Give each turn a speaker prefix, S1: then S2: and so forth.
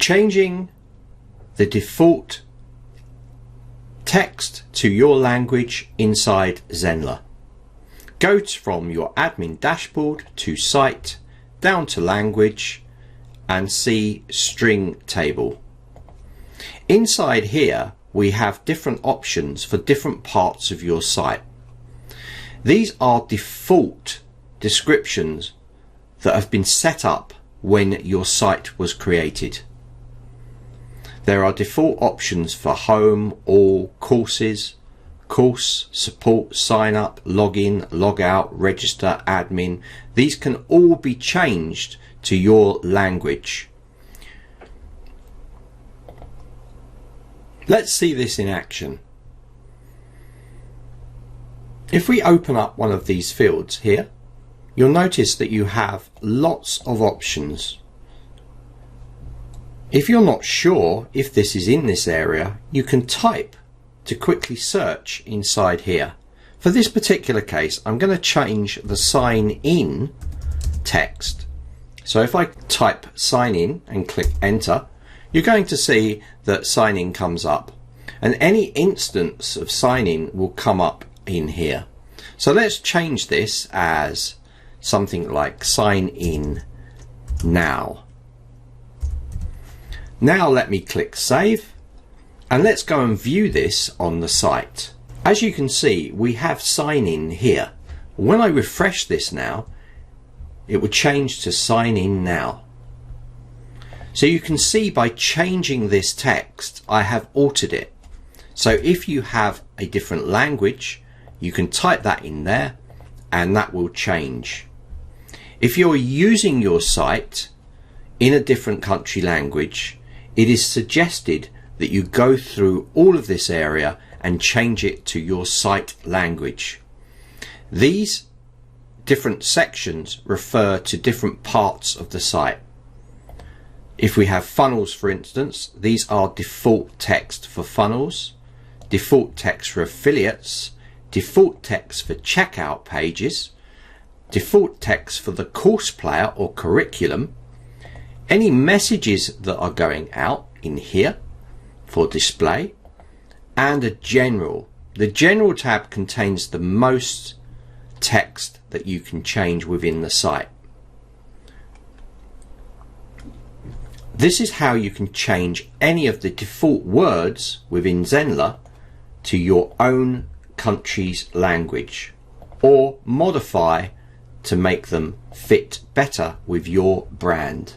S1: Changing the default text to your language inside Zenler. Go from your admin dashboard to site, down to language, and see string table. Inside here we have different options for different parts of your site. These are default descriptions that have been set up when your site was created. There are default options for home, all, courses, course, support, sign up, login, log out, register, admin. These can all be changed to your language. Let's see this in action. If we open up one of these fields here, you'll notice that you have lots of options. If you're not sure if this is in this area, you can type to quickly search inside here. For this particular case, I'm going to change the sign in text. So if I type sign in and click enter, you're going to see that sign in comes up, and any instance of sign in will come up in here. So let's change this as something like sign in now. Now let me click save, and let's go and view this on the site. As you can see, we have sign in here. When I refresh this now, it will change to sign in now. So you can see by changing this text, I have altered it. So if you have a different language, you can type that in there and that will change. If you're using your site in a different country language, it is suggested that you go through all of this area and change it to your site language. These different sections refer to different parts of the site. If we have funnels, for instance, these are default text for funnels, default text for affiliates, default text for checkout pages, default text for the course player or curriculum, any messages that are going out in here for display, and a general. The general tab contains the most text that you can change within the site. This is how you can change any of the default words within Zenler to your own country's language, or modify to make them fit better with your brand.